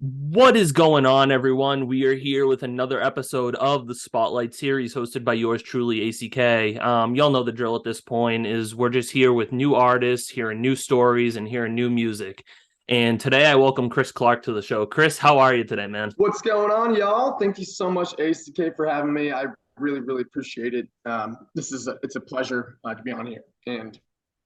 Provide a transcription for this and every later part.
What is going on, everyone? We are here with another episode of the Spotlight series hosted by yours truly, ACK. Y'all know the drill at this point is we're just here with new artists, hearing new stories, and hearing new music. And today I welcome Chris Clark to the show. Chris, how are you today, man? What's going on, y'all? Thank you so much, ACK, for having me. I really appreciate it. It's a pleasure to be on here, and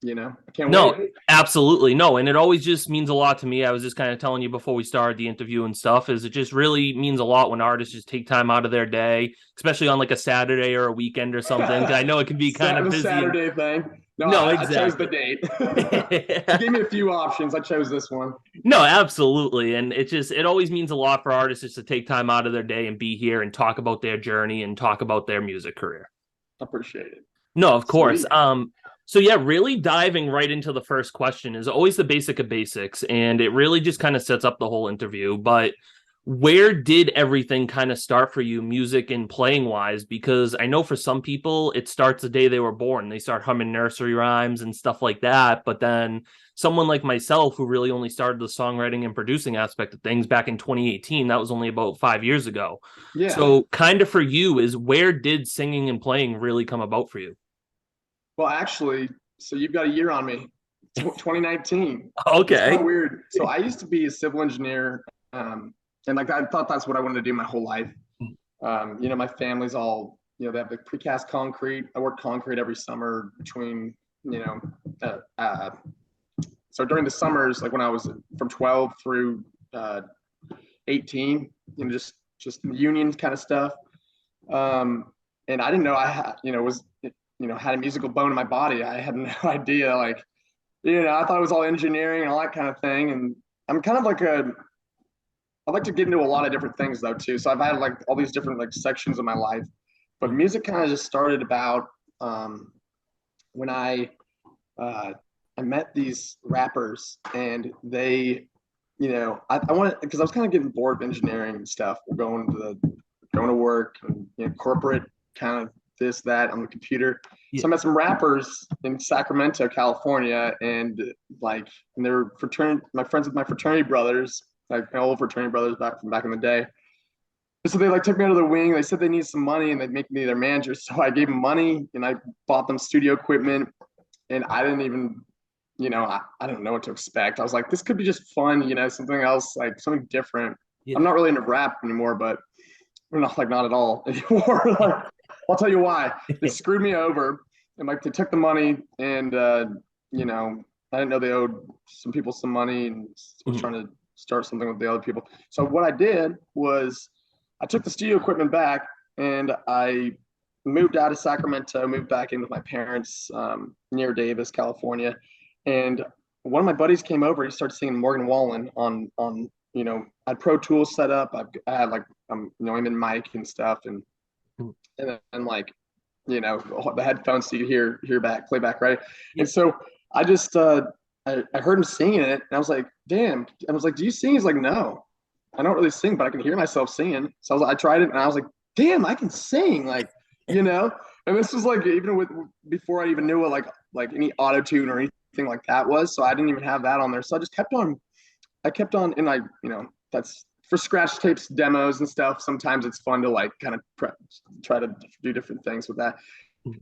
I can't wait. No, absolutely no. And it always just means a lot to me. I was just kind of telling you before we started the interview and stuff, is it just really means a lot when artists just take time out of their day, especially on like a Saturday or a weekend or something. 'Cause I know it can be kind of The busy and Saturday thing. No, no, I chose the exactly. date. You gave me a few options. I chose this one. No, absolutely. And it always means a lot for artists just to take time out of their day and be here and talk about their journey and talk about their music career. Appreciate it. No, of course. Sweet. So yeah, really diving right into the first question is always the basic of basics, and it really just kind of sets up the whole interview. But where did everything kind of start for you, music and playing wise? Because I know for some people it starts the day they were born. They start humming nursery rhymes and stuff like that. But then someone like myself, who really only started the songwriting and producing aspect of things back in 2018, that was only about 5 years ago. Yeah. So kind of for you is where did singing and playing really come about for you? Well, actually, so you've got a year on me. 2019. It's kind of Okay. weird. So I used to be a civil engineer, and like I thought that's what I wanted to do my whole life. My family's all, they have like precast concrete. I work concrete every summer between, you know, uh, uh, so during the summers, like when I was from 12 through 18, just union kind of stuff. And I didn't know I had, had a musical bone in my body. I had no idea. Like, I thought it was all engineering and all that kind of thing. And I'm kind of like I like to get into a lot of different things though too. So I've had like all these different like sections of my life, but music kind of just started about when I met these rappers and they, I wanted because I was kind of getting bored of engineering and stuff, going to work and corporate kind of this that on the computer. Yeah. So I met some rappers in Sacramento, California, and they were fraternity my friends with my fraternity brothers, like my old fraternity brothers back from back in the day. So they like took me under the wing. They said they need some money and they'd make me their manager. So I gave them money and I bought them studio equipment. And I didn't even, I didn't know what to expect. I was like, this could be just fun, something else, like something different. Yeah. I'm not really into rap anymore, but not at all anymore. Like, I'll tell you why. They screwed me over and like they took the money and I didn't know they owed some people some money and was Mhm. trying to start something with the other people. So what I did was I took the studio equipment back and I moved out of Sacramento, moved back in with my parents near Davis, California. And one of my buddies came over. He started singing Morgan Wallen on I had Pro Tools set up. I had like him in mic and stuff, and like the headphones so you could hear back playback right. Yeah. And so I just I heard him singing it, and I was like, damn. I was like, do you sing? He's like, no, I don't really sing, but I can hear myself singing. So I tried it, and I was like, damn, I can sing, like you know. And this was like even with before I even knew what like any auto tune or anything like that was. So I didn't even have that on there. So I just kept on. I kept on, and that's for scratch tapes demos and stuff. Sometimes it's fun to like kind of try to do different things with that,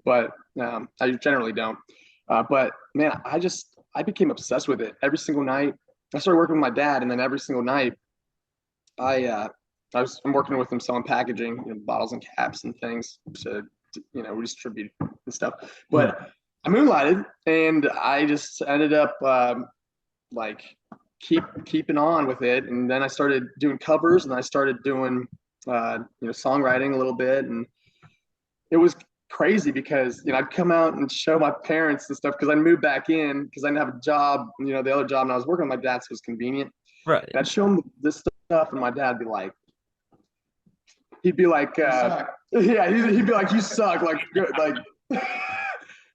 but I generally don't. But man, I became obsessed with it every single night. I started working with my dad, and then every single night I uh, I'm working with him selling packaging, bottles and caps and things to redistribute and stuff. Mhm. But I moonlighted, and I just ended up like keeping on with it, and then I started doing covers, and I started doing songwriting a little bit, and it was crazy because I'd come out and show my parents and stuff because I moved back in because I didn't have a job, the other job, and I was working with my dad, so it was convenient. Right. And I'd show him this stuff, and my dad'd be like, yeah, he'd be like, you suck, like good, like.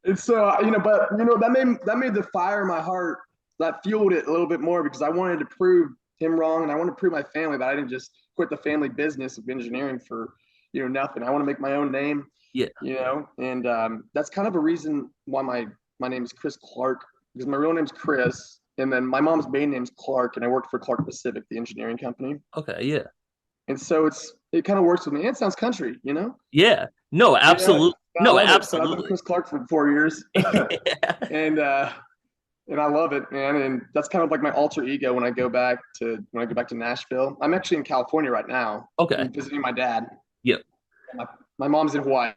And so but that made the fire in my heart that fueled it a little bit more because I wanted to prove him wrong and I wanted to prove my family that I didn't just quit the family business of engineering for nothing. I want to make my own name, Yeah. and that's kind of a reason why my name is Chris Clark because my real name's Chris, And then my mom's maiden name's Clark, and I worked for Clark Pacific, the engineering company. Okay, yeah. And so it kind of works with me. And it sounds country, you know? Yeah. No, You know, absolutely. I No, love it. So I've been absolutely. Chris Clark for 4 years. Yeah. and and I love it, man. And that's kind of like my alter ego when I go back to Nashville. I'm actually in California right now. Okay. I'm visiting my dad. Yep. My mom's in Hawaii.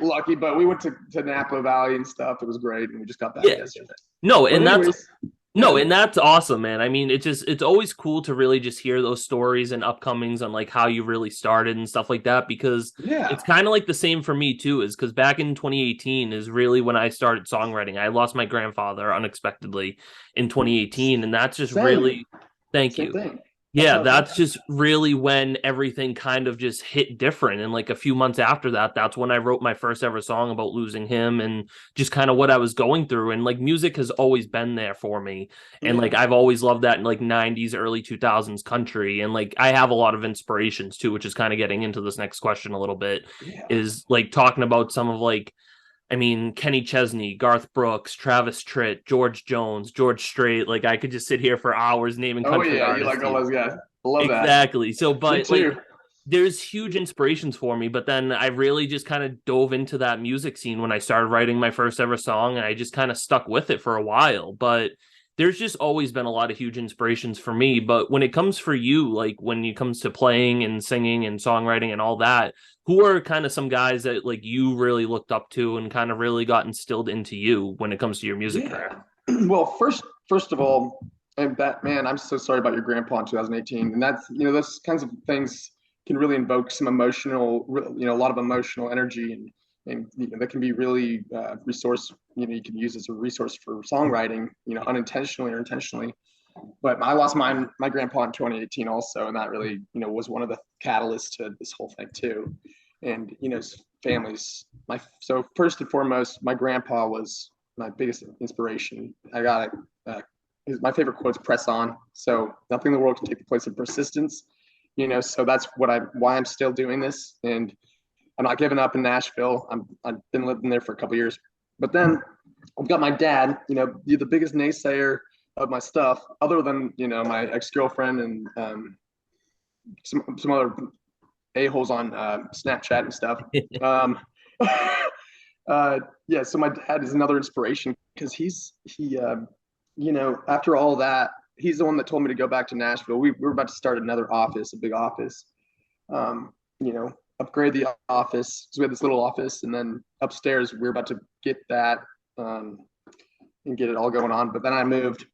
Lucky, but we went to Napa Valley and stuff. It was great, and we just got back Yeah. yesterday. No, But and that's anyways, no, yeah, and that's awesome, man. I mean, it's always cool to really just hear those stories and upcomings on like how you really started and stuff like that because yeah, it's kind of like the same for me too, is because back in 2018 is really when I started songwriting. I lost my grandfather unexpectedly in 2018, and that's just same, really thank same you. thing. That's Yeah, how it that's happened. just really when everything kind of just hit different. And like a few months after that, that's when I wrote my first ever song about losing him and just kind of what I was going through. And like music has always been there for me. And like Yeah, I've always loved that in like 90s, early 2000s country. And like I have a lot of inspirations too, which is kind of getting into this next question a little bit, yeah. is like talking about some of like I mean, Kenny Chesney, Garth Brooks, Travis Tritt, George Jones, George Strait. Like I could just sit here for hours naming Oh country yeah, you artists like to all you. those guys. I love that. Exactly. So, Me but like, too. there's huge inspirations for me. But then I really just kind of dove into that music scene when I started writing my first ever song, and I just kind of stuck with it for a while. But there's just always been a lot of huge inspirations for me. But when it comes for you, like when it comes to playing and singing and songwriting and all that, who are kind of some guys that like you really looked up to and kind of really got instilled into you when it comes to your music career? Yeah. Well, first of all, and that man, I'm so sorry about your grandpa in 2018. And that's those kinds of things can really invoke some emotional, a lot of emotional energy, and that can be really resource. You can use as a resource for songwriting, unintentionally or intentionally. But I lost my grandpa in 2018 also, and that really was one of the catalysts to this whole thing too. And families. So first and foremost, my grandpa was my biggest inspiration. I got my favorite quote's "press on." So nothing in the world can take the place of persistence. So that's why I'm still doing this, and I'm not giving up in Nashville. I've been living there for a couple of years, but then I've got my dad. The biggest naysayer of my stuff, other than my ex girlfriend and some other a holes on Snapchat and stuff. Um, yeah, so my dad is another inspiration because after all that, he's the one that told me to go back to Nashville. We were about to start another office, a big office. Um, upgrade the office. So we had this little office, and then upstairs we were about to get that and get it all going on. But then I moved,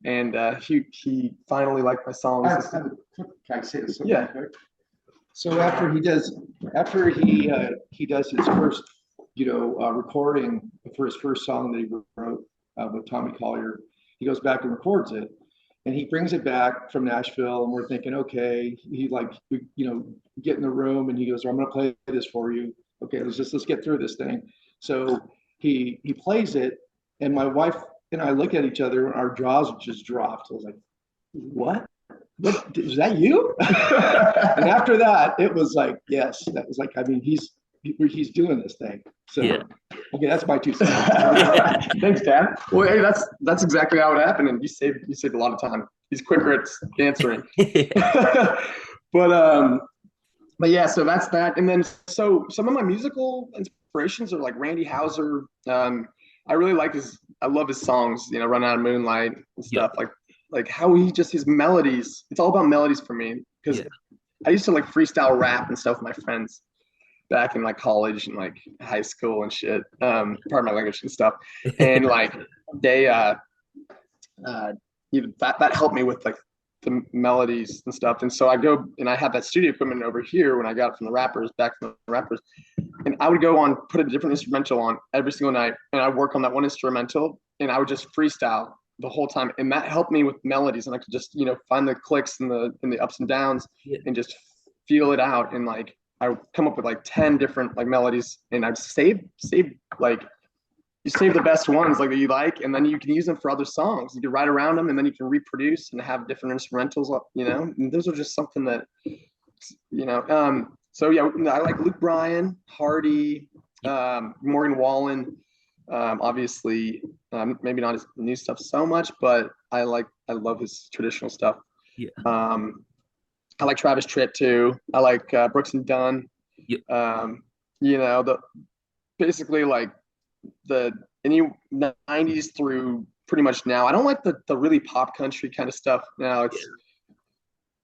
and he finally liked my songs. Can I say this? Yeah. So after he does his first, recording for his first song that he wrote with Tommy Collier, he goes back and records it, and he brings it back from Nashville, and we're thinking, okay, get in the room, and he goes, I'm going to play this for you. Okay, let's get through this thing. So he plays it, and my wife and I look at each other, and our jaws just dropped. I was like, what? What is that you? And after that, it was like, yes, that was like, I mean, he's doing this thing. So Yeah. okay, that's my 2 cents. Thanks, Dad. Well, hey, that's exactly how it happened, and you saved a lot of time. He's quicker at answering. but yeah, so that's that. And then so some of my musical inspirations are like Randy Houser. I really like I love his songs, Run Out of Moonlight and stuff. Yeah. Like how his melodies, it's all about melodies for me. Because I used to like freestyle rap and stuff with my friends back in like college and like high school and shit. Pardon my language and stuff. And like they that helped me with like the melodies and stuff. And so I go and I have that studio equipment over here when I got it from the rappers, and I would go on, put a different instrumental on every single night, and I'd work on that one instrumental, and I would just freestyle the whole time, and that helped me with melodies, and I could just find the clicks and the ups and downs, and just feel it out, and like I would come up with like 10 different like melodies, and I'd save like you save the best ones like that you like, and then you can use them for other songs. You can write around them, and then you can reproduce and have different instrumentals. And those are just something that So yeah, I like Luke Bryan, Hardy, Morgan Wallen. Obviously, maybe not his new stuff so much, but I love his traditional stuff. Yeah. I like Travis Tritt too. I like Brooks and Dunn. Yep. The basically like the any 90s through pretty much now. I don't like the really pop country kind of stuff now. It's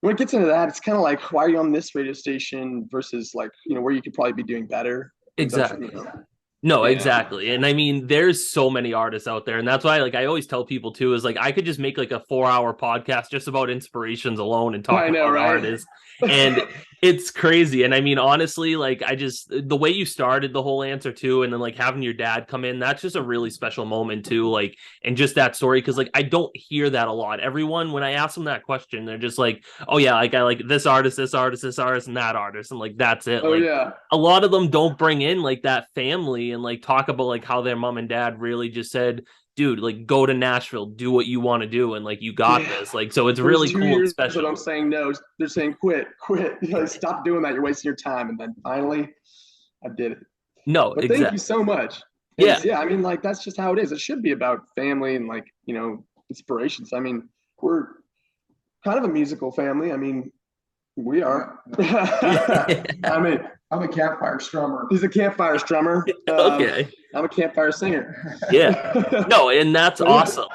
when it gets into that, it's kind of like, why are you on this radio station versus like, where you could probably be doing better. Exactly. No, exactly. And I mean, there's so many artists out there. And that's why, like, I always tell people too, is like, I could just make like a 4-hour podcast just about inspirations alone and talk about artists. And it's crazy. And I mean, honestly, like, the way you started the whole answer too, and then like having your dad come in, that's just a really special moment too. Like, and just that story. Cause like, I don't hear that a lot. Everyone, when I ask them that question, they're just like, oh yeah, like I like this artist, this artist, this artist, and that artist. And like, that's it. Oh like, yeah. A lot of them don't bring in like that family and like talk about like how their mom and dad really just said, dude, like go to Nashville, do what you want to do, and like you got this. Like, so it's really cool and special. But I'm saying no, they're saying quit. Stop doing that. You're wasting your time. And then finally, I did it. No, but thank you so much. Yeah. I mean, like that's just how it is. It should be about family and like inspirations. I mean, we're kind of a musical family. I mean, we are. I mean, I'm a campfire strummer. He's a campfire strummer. Okay. I'm a campfire singer. Yeah. No, and that's awesome.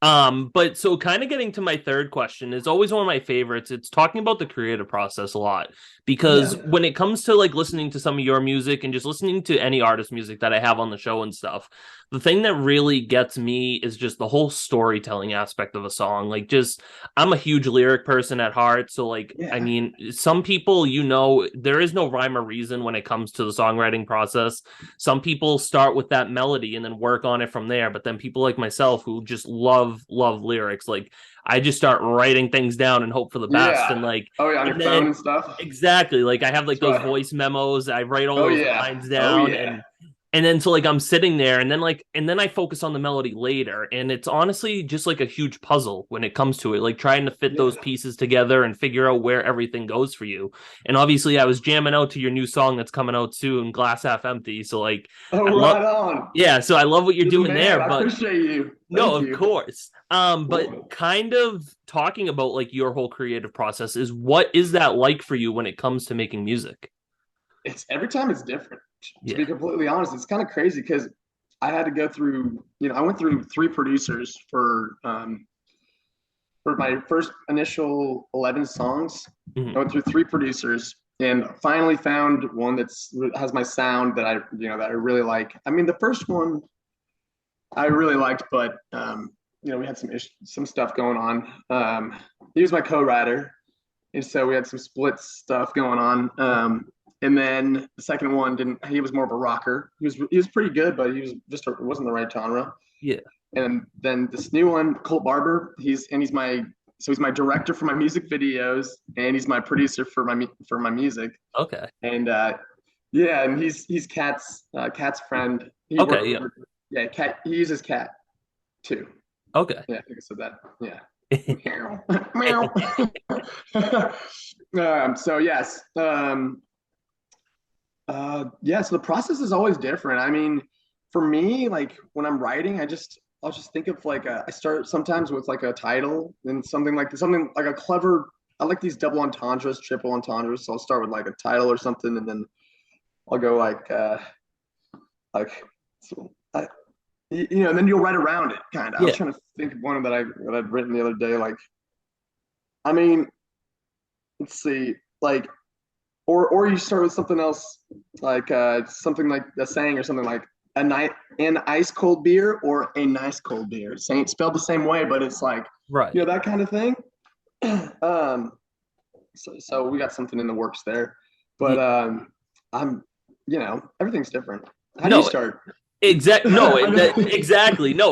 But so kind of getting to my third question is always one of my favorites. It's talking about the creative process a lot, because when it comes to like listening to some of your music and just listening to any artist music that I have on the show and stuff, the thing that really gets me is just the whole storytelling aspect of a song. Like, just, I'm a huge lyric person at heart. So like, I mean, some people, there is no rhyme or reason when it comes to the songwriting process. Some people start with that melody and then work on it from there. But then people like myself who just love lyrics, like I just start writing things down and hope for the best. And like, on your phone and stuff. Exactly. Like I have like those voice memos. I write all those lines down and then so like I'm sitting there and then I focus on the melody later. And it's honestly just like a huge puzzle when it comes to it, like trying to fit those pieces together and figure out where everything goes for you. And obviously I was jamming out to your new song that's coming out soon, Glass Half Empty. So like, right on. Yeah. So I love what you're doing there. I appreciate you. Of course. But kind of talking about like your whole creative process what is that like for you when it comes to making music? It's every time it's different. To be completely honest, it's kind of crazy because I had to go through, I went through 3 producers for my first initial 11 songs. I went through 3 producers and finally found one that has my sound that I really like. I mean, the first one I really liked, but we had some stuff going on. He was my co-writer, and so we had some split stuff going on. And then the second one he was more of a rocker. He was pretty good, but he was it wasn't the right genre. Yeah. And then this new one, Colt Barber, he's my director for my music videos, and he's my producer for my music. Okay. And and he's Kat's friend. He Kat, he uses Kat too. Okay. Yeah, I think I said that. Yeah. So yes. So the process is always different. I mean, for me, like when I'm writing, I'll just think of like I start sometimes with like a title and something like a clever. I like these double entendres, triple entendres. So I'll start with like a title or something, and then I'll go and then you'll write around it kind of. I was trying to think of one that I'd written the other day. Like, I mean, let's see, like. Or you start with something else, like something like a saying or something like an ice cold beer or a nice cold beer. Saying spelled the same way, but it's like that kind of thing. So we got something in the works there, but I'm everything's different. How do you start? Exactly. No,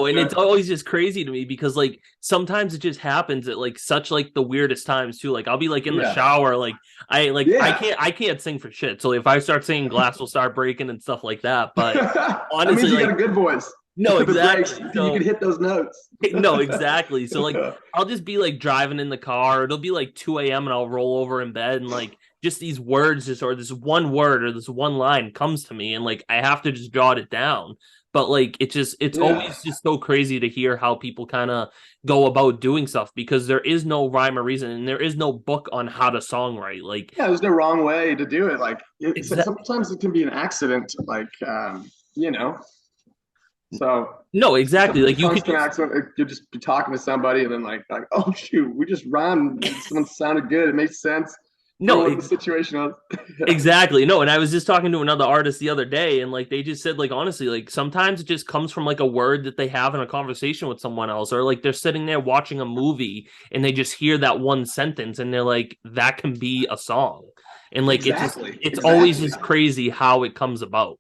and it's always just crazy to me because like sometimes it just happens at like such like the weirdest times too. Like I'll be like in the shower, like I can't sing for shit. So if I start singing, glass will start breaking and stuff like that. But honestly, you got a good voice. No, exactly. So, you can hit those notes. No, exactly. So like I'll just be like driving in the car. It'll be like 2 a.m. and I'll roll over in bed and like just these words or this one word or this one line comes to me and like I have to just jot it down. but like it's always just so crazy to hear how people kind of go about doing stuff, because there is no rhyme or reason and there is no book on how to songwrite. Like, Yeah, there's no wrong way to do it. Like exactly. sometimes it can be an accident, like you know. So No, exactly. Like you sometimes could it's an just accident. You'll just be talking to somebody and then like oh shoot, we just rhymed. Someone sounded good. It made sense for no, what the situation was. exactly. No, and I was just talking to another artist the other day, and like they just said, like, honestly, like sometimes it just comes from like a word that they have in a conversation with someone else, or like they're sitting there watching a movie and they just hear that one sentence and they're like, that can be a song. And like it's always Exactly. just crazy how it comes about.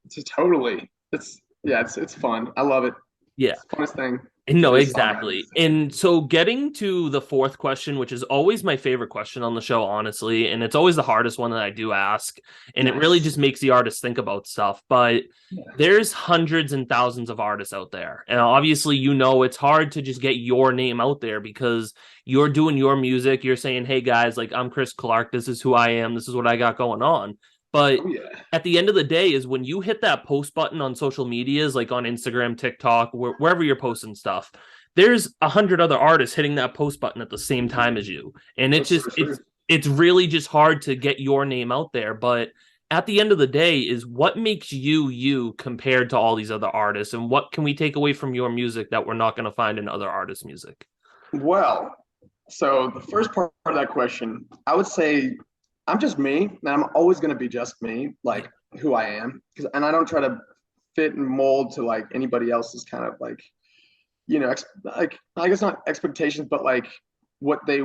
It's totally. It's fun. I love it. Yeah. It's the funnest thing to No, do is songwriting. exactly. And so getting to the fourth question, which is always my favorite question on the show, honestly, and it's always the hardest one that I do ask, and it really Nice. just makes the artist think about stuff. But Yeah. there's hundreds and thousands of artists out there. And obviously, you know, it's hard to just get your name out there because you're doing your music. You're saying, hey guys, like I'm Chris Clark. This is who I am. This is what I got going on. But Oh yeah. at the end of the day is when you hit that post button on social medias, like on Instagram, TikTok, wherever you're posting stuff, there's 100 other artists hitting that post button at the same time as you. And it's That's so just, true. it's really just hard to get your name out there. But at the end of the day is what makes you you compared to all these other artists, and what can we take away from your music that we're not going to find in other artists' music? Well, so the first part of that question, I would say I'm just me, and I'm always going to be just me, like who I am, and I don't try to fit and mold to like anybody else's kind of like, like I guess not expectations, but like what they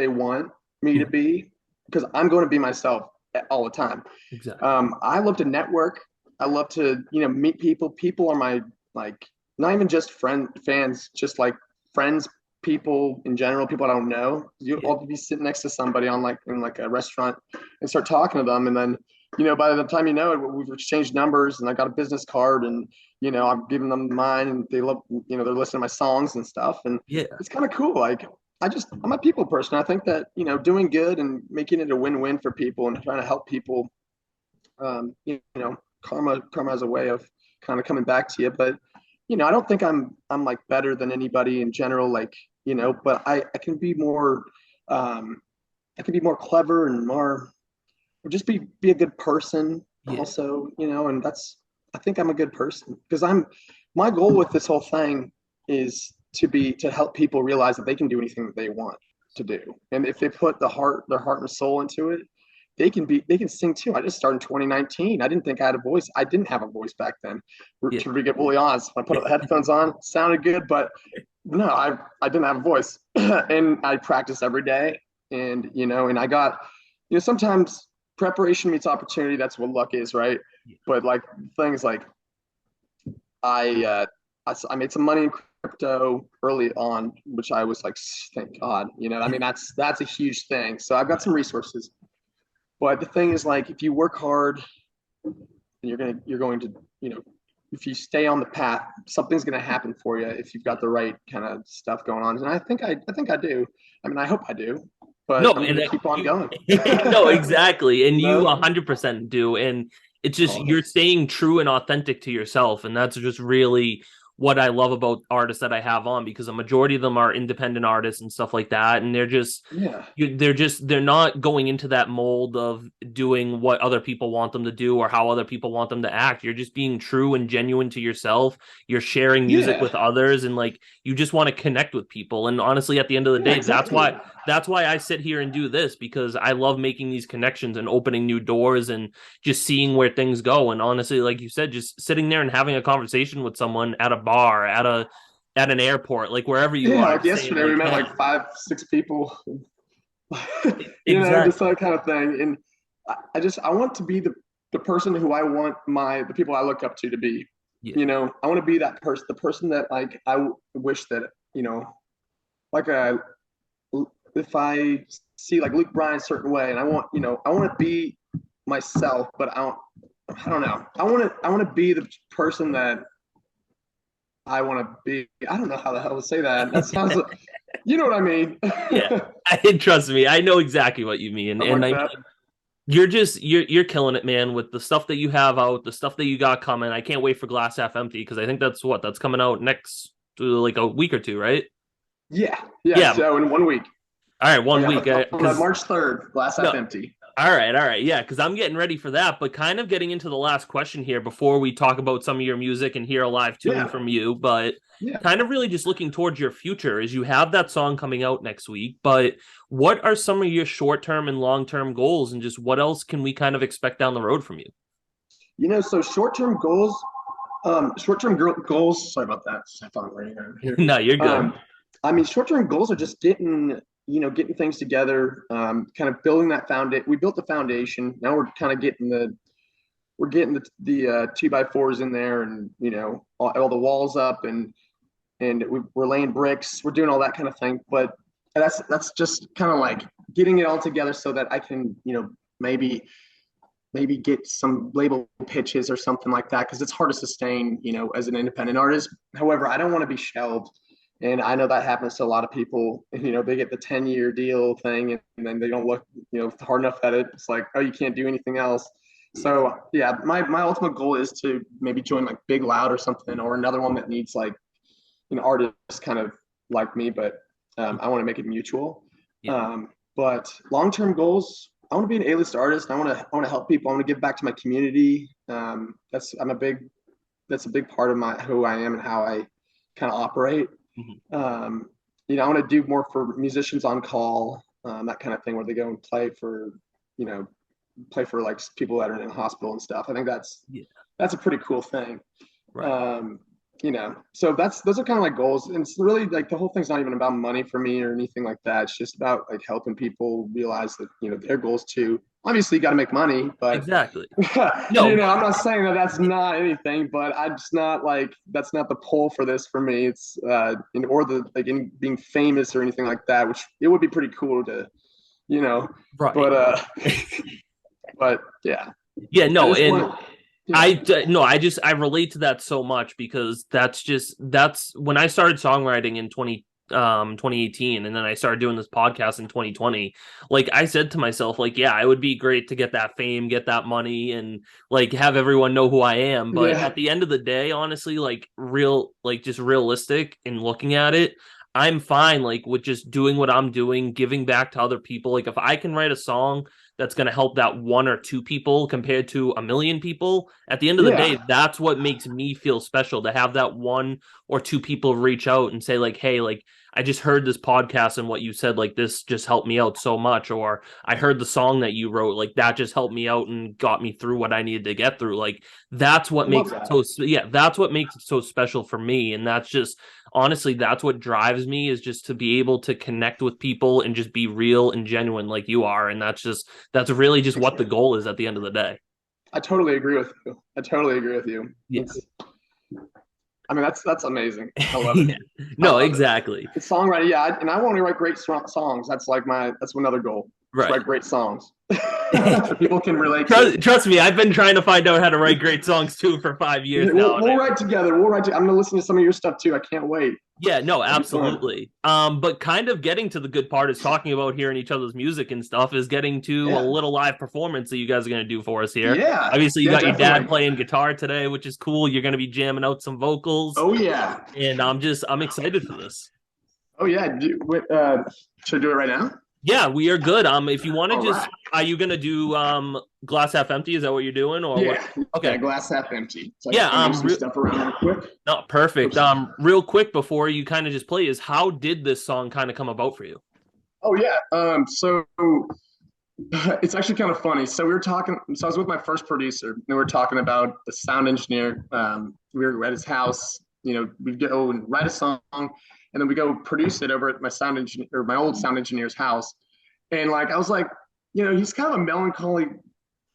want me to be, because I'm going to be myself all the time. Exactly. I love to network. I love to meet people. People are my like not even just fans, just like friends, people in general, people I don't know. I'll be sitting next to somebody on like in like a restaurant and start talking to them, and then by the time we've exchanged numbers, and I got a business card, and I'm giving them mine, and they love they're listening to my songs and stuff, and Yeah. it's kind of cool. Like I'm a people person. I think that doing good and making it a win-win for people and trying to help people, karma has a way of kind of coming back to you. But I don't think I'm like better than anybody in general, like but I can be more clever and more, or just be a good person Yeah. also, and I think I'm a good person because my goal with this whole thing is to help people realize that they can do anything that they want to do, and if they put their heart and soul into it, they can sing too. I just started in 2019. I didn't think I had a voice. I didn't have a voice back then. Yeah. To be fully honest, when I put the headphones on, it sounded good, but no, I didn't have a voice, and I practice every day, and and I got, sometimes preparation meets opportunity. That's what luck is, right? But like things like I made some money in crypto early on, which I was like, thank God, I mean, that's a huge thing. So I've got some resources. But the thing is, like, if you work hard, and you're going to, if you stay on the path, something's going to happen for you if you've got the right kind of stuff going on. And I think I do. I mean, I hope I do. But No, I'm going to keep on going. no, exactly. And you No? 100% do. And it's just, Oh, you're staying true and authentic to yourself. And that's just really what I love about artists that I have on, because a majority of them are independent artists and stuff like that. And they're just, yeah. they're not going into that mold of doing what other people want them to do or how other people want them to act. You're just being true and genuine to yourself. You're sharing music Yeah. with others, and like you just want to connect with people. And honestly, at the end of the Yeah, day, exactly. that's why I sit here and do this, because I love making these connections and opening new doors and just seeing where things go. And honestly, like you said, just sitting there and having a conversation with someone at a bar, at an airport, like wherever you Yeah, are, like saying yesterday we like, met hey, like 5, 6 people, just exactly. that kind of thing. And I want to be the person who I want the people I look up to be. Yeah. I want to be that person, the person that like wish that, like if I see like Luke Bryan a certain way, and I want to be myself, but I don't know. I want to be the person that I want to be. I don't know how the hell to say that. That sounds like, you know what I mean? Yeah. Trust me, I know exactly what you mean. Something And like I that. mean, You're killing it, man, with the stuff that you have out, the stuff that you got coming. I can't wait for Glass Half Empty because I think that's coming out next like a week or two, right? Yeah. Yeah. So in 1 week. All right, Oh, one yeah, week. on Because March 3rd, glass half no, empty. all right, yeah, because I'm getting ready for that. But kind of getting into the last question here before we talk about some of your music and hear a live tune Yeah. from you. But Yeah. kind of really just looking towards your future is you have that song coming out next week. But what are some of your short term and long term goals, and just what else can we kind of expect down the road from you? So short-term goals, goals. Sorry about that. I thought right here. No, you're good. I mean, short-term goals are just getting things together, kind of building that foundation. We built the foundation. Now we're kind of getting the 2x4s in there, and all the walls up, and we're laying bricks. We're doing all that kind of thing. But that's just kind of like getting it all together so that I can maybe get some label pitches or something like that, because it's hard to sustain as an independent artist. However, I don't want to be shelved. And I know that happens to a lot of people. They get the 10-year deal thing, and then they don't look, hard enough at it. It's like, oh, you can't do anything else. So yeah, my ultimate goal is to maybe join like Big Loud or something, or another one that needs like artists kind of like me, but I want to make it mutual. Yeah. But long-term goals, I want to be an A-list artist. I want to help people. I want to give back to my community. That's a big part of who I am and how I kind of operate. Mm-hmm. I want to do more for musicians on call, that kind of thing, where they go and play for like people that are in the hospital and stuff. I think that's a pretty cool thing. Right. So those are kind of like goals. And it's really like the whole thing's not even about money for me or anything like that. It's just about like helping people realize that, their goals too. Obviously you got to make money, but Exactly. no, I'm not saying that that's not anything, but I'm just not like, that's not the pull for this for me. It's, in being famous or anything like that, which it would be pretty cool to, Right. but yeah. Yeah, no, I relate to that so much because that's when I started songwriting in 2018, and then I started doing this podcast in 2020. Like I said to myself, like, yeah, it would be great to get that fame, get that money, and like have everyone know who I am. But at the end of the day, honestly, just realistic in looking at it, I'm fine like with just doing what I'm doing, giving back to other people. Like if I can write a song that's going to help that one or two people compared to a million people, at the end of the day, that's what makes me feel special, to have that one or two people reach out and say like, hey, like I just heard this podcast and what you said, like this just helped me out so much. Or I heard the song that you wrote, like that just helped me out and got me through what I needed to get through. Like that's what makes that's what makes it so special for me. And that's just, honestly, that's what drives me, is just to be able to connect with people and just be real and genuine like you are. And that's really just what the goal is at the end of the day. I totally agree with you. Yes. I mean, that's amazing. I love it. No, exactly. It's songwriting. Yeah. And I want to write great songs. That's another goal. Right. Write great songs. So people can relate. Trust me, I've been trying to find out how to write great songs too for 5 years now. We'll write together. I'm going to listen to some of your stuff too. I can't wait. Yeah, no, absolutely. But kind of getting to the good part is talking about hearing each other's music and stuff, is getting to a little live performance that you guys are going to do for us here. Yeah. Obviously, you got your dad playing guitar today, which is cool. You're going to be jamming out some vocals. Oh, yeah. And I'm excited for this. Oh, yeah. Should I do it right now? Yeah, we are good. If you want to are you going to do Glass Half Empty? Is that what you're doing? Or yeah. What? Okay. Yeah, Glass Half Empty. So stuff around quick. No, perfect. Real quick before you kind of just play, is how did this song kind of come about for you? Oh yeah. So it's actually kind of funny. So I was with my first producer, and we were talking about the sound engineer. We were at his house. We'd go and write a song, and then we go produce it over at my old sound engineer's house. And like, I was like, he's kind of a melancholy,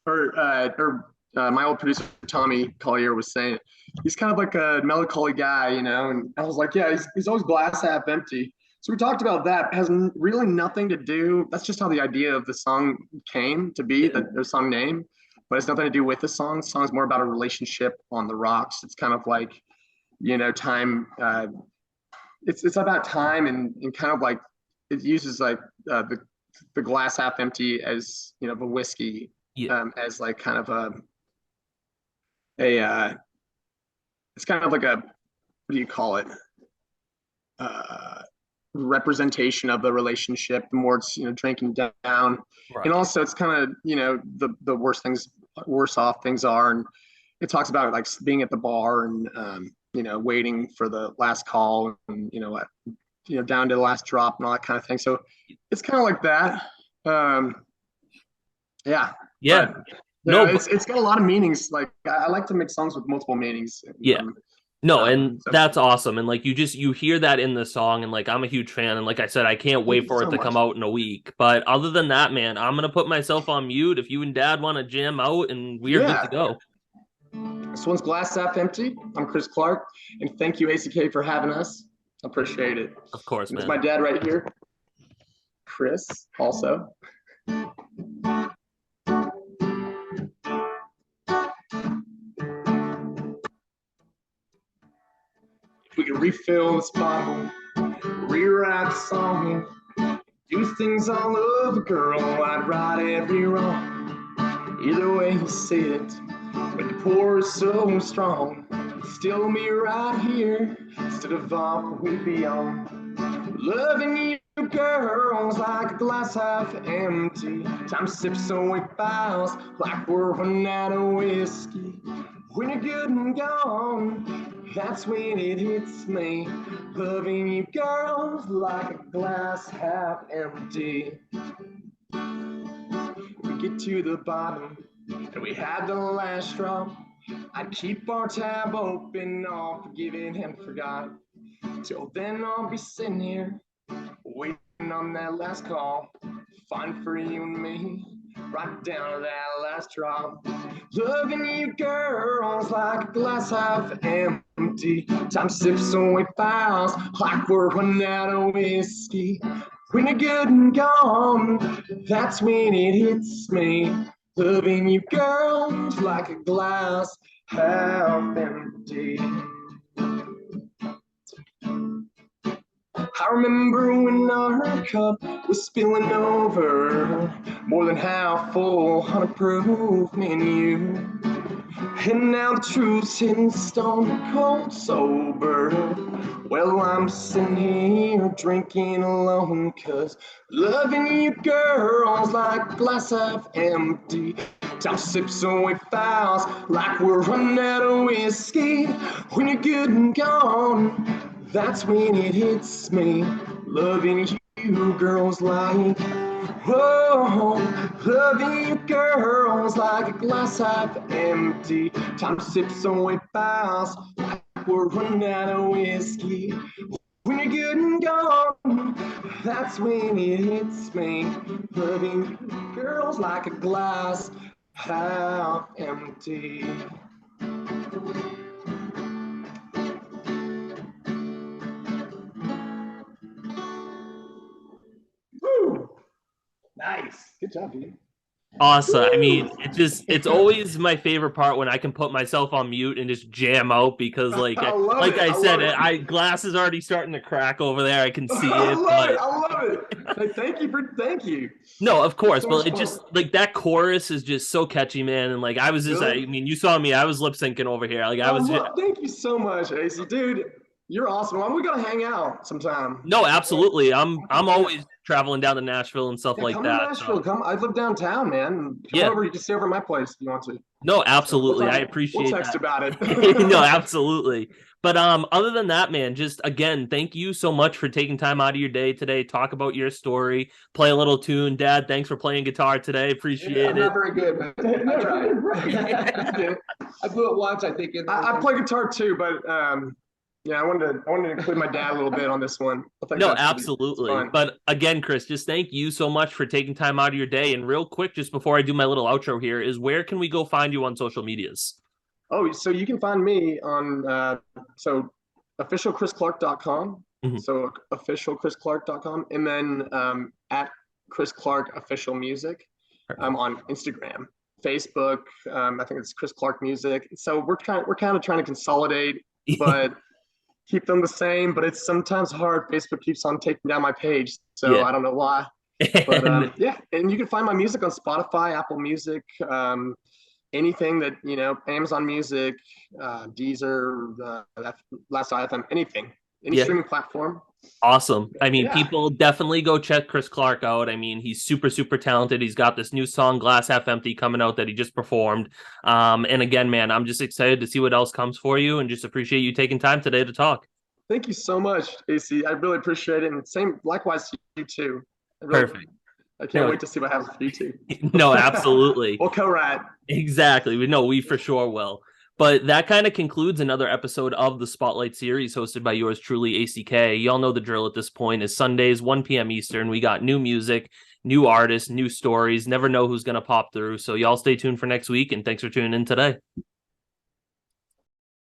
or my old producer, Tommy Collier, was saying, he's kind of like a melancholy guy, and I was like, yeah, he's always glass half empty. So we talked about that. It has really nothing to do. That's just how the idea of the song came to be, the song name, but it's nothing to do with the song. The song's more about a relationship on the rocks. It's kind of like, time. It's about time, and kind of like it uses like the glass half empty as the whiskey, Yeah. as like kind of a it's kind of like a, what do you call it? Uh, Representation of the relationship. The more it's, drinking down, and Right. also it's kind of, the worse off things are, and it talks about like being at the bar and waiting for the last call, and down to the last drop and all that kind of thing. So it's kind of like that. Um, yeah, Yeah. but No, it's got a lot of meanings. Like I like to make songs with multiple meanings. yeah. No, and So that's awesome. And like you hear that in the song, and like I'm a huge fan. And like I said, I can't thank wait you for it so to much. come out in a week. But other than that, man, I'm gonna put myself on mute if you and Dad want to jam out, and we are good to Yeah, go. this one's glass half empty. I'm Chris Clark, and thank you ACK for having us. Appreciate it. Of course, And there's man. my dad right here, Chris, also. If we could refill this bottle, rewrite the song, do things all over, girl, I'd right every wrong. Either way you see it, but the pour is so strong. Still me right here, instead of off we beyond. Loving you, girls, like a glass half empty. Time sips away fouls, like we're running out of whiskey. When you're good and gone, that's when it hits me. Loving you, girls, like a glass half empty. We get to the bottom, and we had the last straw. I'd keep our tab open, all forgiven and forgot. Till then, I'll be sitting here, waiting on that last call. Fine for you and me, right down to that last drop. Loving you, girls, like a glass half empty. Time sips away fouls, like we're running out of whiskey. When you're good and gone, that's when it hits me. Loving you, girls, like a glass half empty. I remember when our cup was spilling over, more than half full, 100 proof, me and you. And now the truth's hitting stone cold sober. Well, I'm sitting here drinking alone, 'cause loving you, girls, like glass half empty. Time sips away fouls, like we're running out of whiskey. When you're good and gone, that's when it hits me. Loving you, girls, like, whoa, loving you, girls, like a glass half empty. Time sips away fouls, like we're running out of whiskey. When you're good and gone, that's when it hits me. Loving you, girls, like a glass half empty. Woo! Nice. Good job, dude. Awesome. I mean, Woo! it's always my favorite part when I can put myself on mute and just jam out because I love like it. I I said, love it. glass is already starting to crack over there. I can see I it, love it. but I love it. Hey, thank you. no, of course, So but much it fun. just like that chorus is just so catchy, man. And like Really? I mean, you saw me, I was lip syncing over here. Like I was just, Thank you so much, AC. Dude, you're awesome. Why don't we gotta hang out sometime? no, absolutely. I'm Yeah. always traveling down to Nashville and stuff Yeah, like come to that. So Nashville. Come. I live downtown, man. Come on yeah, over. You can stay over at my place if you want to. no, So we'll absolutely. I talk. We'll appreciate text that. about it. No, absolutely. But other than that, man, just again, thank you so much for taking time out of your day today, talk about your story, play a little tune. Dad, thanks for playing guitar today. I'm Appreciate not it. very good, but I tried. I blew it once, I think. I play guitar too, but yeah, I wanted to include my dad a little bit on this one. I think No, that's pretty. It's absolutely. fun. But again, Chris, just thank you so much for taking time out of your day. And real quick, just before I do my little outro here, is where can we go find you on social medias? Oh, so you can find me on officialchrisclark.com. Mhm. So officialchrisclark.com, and then at Chris Clark Official Music. Perfect. On Instagram, Facebook. I think it's Chris Clark Music. So we're kind of trying to consolidate, but keep them the same. But it's sometimes hard. Facebook keeps on taking down my page, so Yeah. I don't know why. But And yeah, and you can find my music on Spotify, Apple Music, anything that, Amazon Music, Deezer, Last FM, anything, any yeah, streaming platform. awesome. I mean, Yeah. people definitely go check Chris Clark out. I mean, he's super, super talented. He's got this new song, Glass Half Empty, coming out that he just performed. And again, man, I'm just excited to see what else comes for you and just appreciate you taking time today to talk. Thank you so much, AC. I really appreciate it. And same, likewise to you too. Perfect. I can't No, wait to see what happens for you too. no, absolutely. We'll co-write. Exactly. We for sure will. But that kind of concludes another episode of the Spotlight series hosted by yours truly, ACK. Y'all know the drill at this point is Sundays, 1 p.m. Eastern. We got new music, new artists, new stories. Never know who's going to pop through. So y'all stay tuned for next week, and thanks for tuning in today.